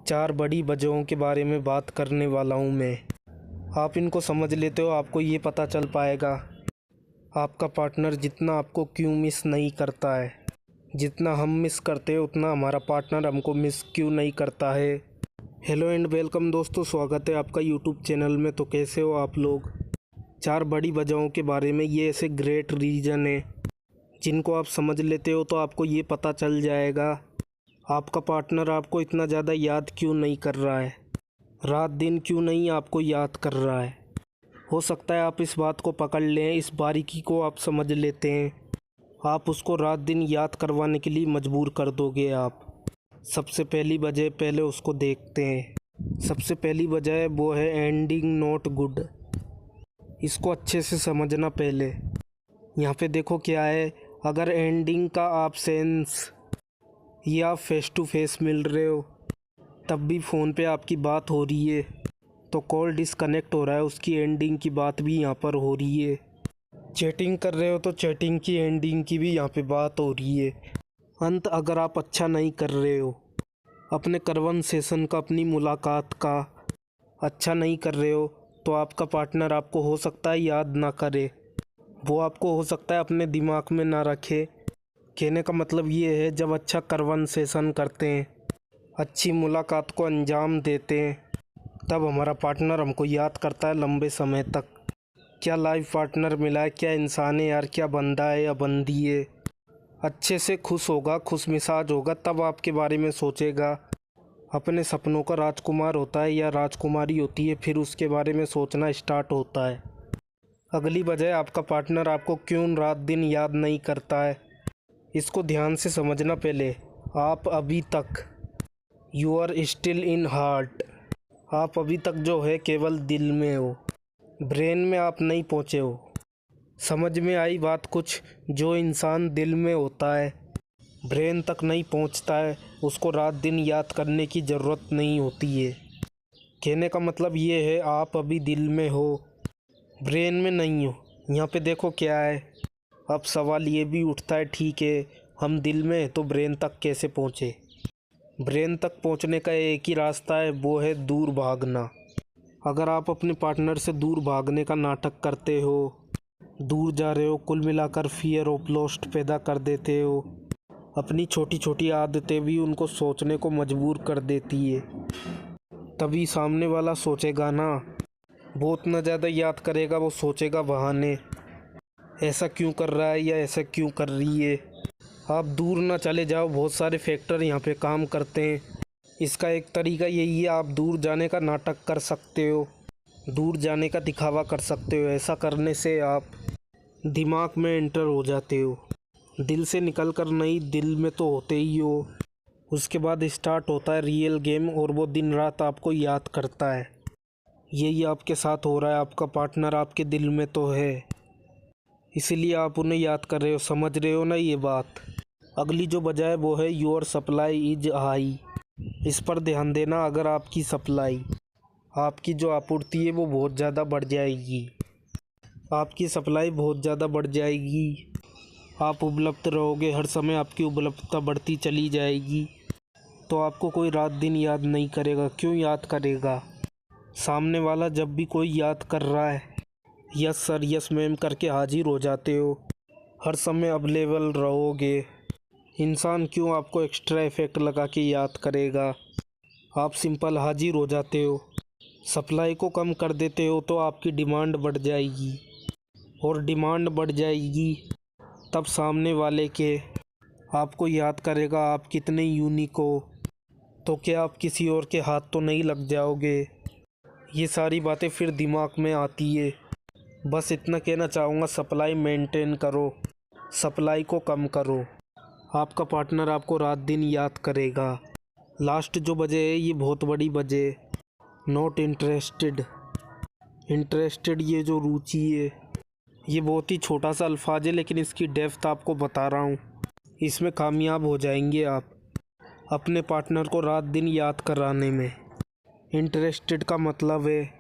चार बड़ी वजहों के बारे में बात करने वाला हूँ मैं। आप इनको समझ लेते हो आपको ये पता चल पाएगा आपका पार्टनर जितना आपको क्यों मिस नहीं करता है। जितना हम मिस करते हैं उतना हमारा पार्टनर हमको मिस क्यों नहीं करता है। हेलो एंड वेलकम दोस्तों, स्वागत है आपका यूट्यूब चैनल में। तो कैसे हो आप लोग। चार बड़ी वजहों के बारे में, ये ऐसे ग्रेट रीज़न है जिनको आप समझ लेते हो तो आपको ये पता चल जाएगा आपका पार्टनर आपको इतना ज़्यादा याद क्यों नहीं कर रहा है, रात दिन क्यों नहीं आपको याद कर रहा है। हो सकता है आप इस बात को पकड़ लें, इस बारीकी को आप समझ लेते हैं, आप उसको रात दिन याद करवाने के लिए मजबूर कर दोगे आप। सबसे पहली वजह पहले उसको देखते हैं। सबसे पहली वजह वो है एंडिंग नॉट गुड। इसको अच्छे से समझना पहले। यहाँ पे देखो क्या है, अगर एंडिंग का आप सेंस या फेस टू फेस मिल रहे हो तब भी फ़ोन पे आपकी बात हो रही है तो कॉल डिसकनेक्ट हो रहा है, उसकी एंडिंग की बात भी यहाँ पर हो रही है। चैटिंग कर रहे हो तो चैटिंग की एंडिंग की भी यहाँ पे बात हो रही है। अंत अगर आप अच्छा नहीं कर रहे हो, अपने कन्वर्सेशन का, अपनी मुलाकात का अच्छा नहीं कर रहे हो तो आपका पार्टनर आपको हो सकता है याद ना करे, वो आपको हो सकता है अपने दिमाग में ना रखे। कहने का मतलब ये है, जब अच्छा कन्वर्सेशन करते हैं, अच्छी मुलाकात को अंजाम देते हैं, तब हमारा पार्टनर हमको याद करता है लंबे समय तक। क्या लाइफ पार्टनर मिला है, क्या इंसान है यार, क्या बंदा है या बंदी है। अच्छे से खुश होगा, खुश मिजाज होगा, तब आपके बारे में सोचेगा। अपने सपनों का राजकुमार होता है या राजकुमारी होती है, फिर उसके बारे में सोचना स्टार्ट होता है। अगली वजह, आपका पार्टनर आपको क्यों रात दिन याद नहीं करता है। इसको ध्यान से समझना पहले। आप अभी तक you are still in heart. आप अभी तक जो है केवल दिल में हो, ब्रेन में आप नहीं पहुँचे हो। समझ में आई बात कुछ। जो इंसान दिल में होता है, ब्रेन तक नहीं पहुँचता है, उसको रात दिन याद करने की ज़रूरत नहीं होती है। कहने का मतलब ये है, आप अभी दिल में हो, ब्रेन में नहीं हो। यहाँ पे देखो क्या है, अब सवाल ये भी उठता है, ठीक है हम दिल में हैं तो ब्रेन तक कैसे पहुँचे। ब्रेन तक पहुँचने का एक ही रास्ता है, वो है दूर भागना। अगर आप अपने पार्टनर से दूर भागने का नाटक करते हो, दूर जा रहे हो, कुल मिलाकर फियर ऑफ लॉस्ट पैदा कर देते हो। अपनी छोटी छोटी आदतें भी उनको सोचने को मजबूर कर देती है। तभी सामने वाला सोचेगा ना, वो उतना ज़्यादा याद करेगा, वो सोचेगा बहाने, ऐसा क्यों कर रहा है या ऐसा क्यों कर रही है। आप दूर ना चले जाओ, बहुत सारे फैक्टर यहाँ पे काम करते हैं। इसका एक तरीका यही है, आप दूर जाने का नाटक कर सकते हो, दूर जाने का दिखावा कर सकते हो। ऐसा करने से आप दिमाग में एंटर हो जाते हो, दिल से निकल कर नहीं, दिल में तो होते ही हो। उसके बाद स्टार्ट होता है रियल गेम, और वो दिन रात आपको याद करता है। यही आपके साथ हो रहा है, आपका पार्टनर आपके दिल में तो है, इसीलिए आप उन्हें याद कर रहे हो। समझ रहे हो ना ये बात। अगली जो वजह है वो है योर सप्लाई इज हाई। इस पर ध्यान देना। अगर आपकी सप्लाई, आपकी जो आपूर्ति है वो बहुत ज़्यादा बढ़ जाएगी, आपकी सप्लाई बहुत ज़्यादा बढ़ जाएगी, आप उपलब्ध रहोगे, हर समय आपकी उपलब्धता बढ़ती चली जाएगी, तो आपको कोई रात दिन याद नहीं करेगा। क्यों याद करेगा, सामने वाला जब भी कोई याद कर रहा है, यस सर यस मैम करके हाजिर हो जाते हो, हर समय अवेलेबल रहोगे। इंसान क्यों आपको एक्स्ट्रा इफेक्ट लगा के याद करेगा। आप सिंपल हाजिर हो जाते हो, सप्लाई को कम कर देते हो तो आपकी डिमांड बढ़ जाएगी, और डिमांड बढ़ जाएगी तब सामने वाले के आपको याद करेगा आप कितने यूनिक हो। तो क्या आप किसी और के हाथ तो नहीं लग जाओगे। ये सारी बातें फिर दिमाग में आती है। बस इतना कहना चाहूँगा, सप्लाई मेंटेन करो, सप्लाई को कम करो, आपका पार्टनर आपको रात दिन याद करेगा। लास्ट जो वजह है, ये बहुत बड़ी वजह, नॉट इंटरेस्टेड। इंटरेस्टेड, ये जो रुचि है, ये बहुत ही छोटा सा अल्फाज है, लेकिन इसकी डेप्थ आपको बता रहा हूँ। इसमें कामयाब हो जाएंगे आप अपने पार्टनर को रात दिन याद कराने में। इंटरेस्टेड का मतलब है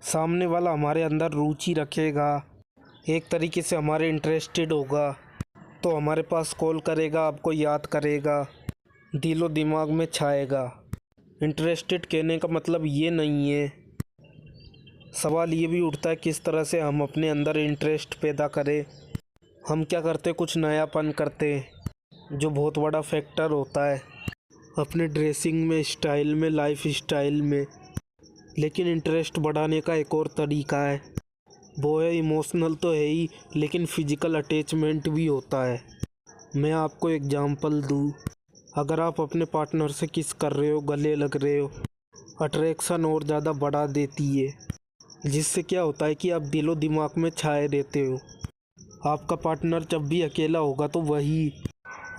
सामने वाला हमारे अंदर रुचि रखेगा, एक तरीके से हमारे इंटरेस्टेड होगा तो हमारे पास कॉल करेगा, आपको याद करेगा, दिलो दिमाग में छाएगा। इंटरेस्टेड कहने का मतलब ये नहीं है। सवाल ये भी उठता है किस तरह से हम अपने अंदर इंटरेस्ट पैदा करें। हम क्या करते, कुछ नयापन करते, जो बहुत बड़ा फैक्टर होता है अपने ड्रेसिंग में, स्टाइल में, लाइफ स्टाइल में। लेकिन इंटरेस्ट बढ़ाने का एक और तरीका है, वो है इमोशनल तो है ही, लेकिन फिजिकल अटैचमेंट भी होता है। मैं आपको एग्जांपल दूँ, अगर आप अपने पार्टनर से किस कर रहे हो, गले लग रहे हो, अट्रैक्शन और ज़्यादा बढ़ा देती है, जिससे क्या होता है कि आप दिलो दिमाग में छाए रहते हो। आपका पार्टनर जब भी अकेला होगा तो वही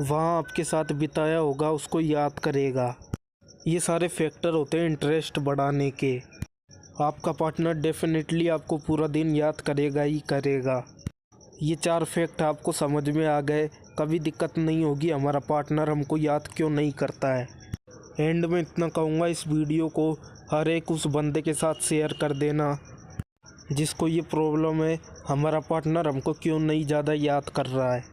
वहाँ आपके साथ बिताया होगा उसको याद करेगा। ये सारे फैक्टर होते हैं इंटरेस्ट बढ़ाने के। आपका पार्टनर डेफिनेटली आपको पूरा दिन याद करेगा ही करेगा। ये 4 फैक्ट आपको समझ में आ गए, कभी दिक्कत नहीं होगी हमारा पार्टनर हमको याद क्यों नहीं करता है। एंड में इतना कहूँगा, इस वीडियो को हर एक उस बंदे के साथ शेयर कर देना जिसको ये प्रॉब्लम है, हमारा पार्टनर हमको क्यों नहीं ज़्यादा याद कर रहा है।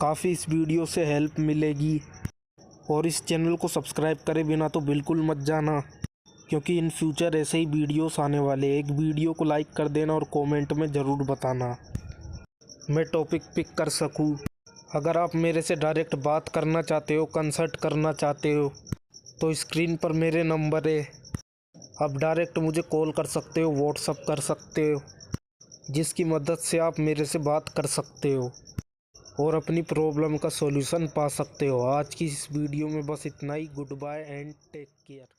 काफ़ी इस वीडियो से हेल्प मिलेगी। और इस चैनल को सब्सक्राइब करे बिना तो बिल्कुल मत जाना, क्योंकि इन फ्यूचर ऐसे ही वीडियोस आने वाले। एक वीडियो को लाइक कर देना और कमेंट में ज़रूर बताना, मैं टॉपिक पिक कर सकूं। अगर आप मेरे से डायरेक्ट बात करना चाहते हो, कंसल्ट करना चाहते हो, तो स्क्रीन पर मेरे नंबर है, आप डायरेक्ट मुझे कॉल कर सकते हो, व्हाट्सअप कर सकते हो, जिसकी मदद से आप मेरे से बात कर सकते हो और अपनी प्रॉब्लम का सॉल्यूशन पा सकते हो। आज की इस वीडियो में बस इतना ही। Good bye and take care.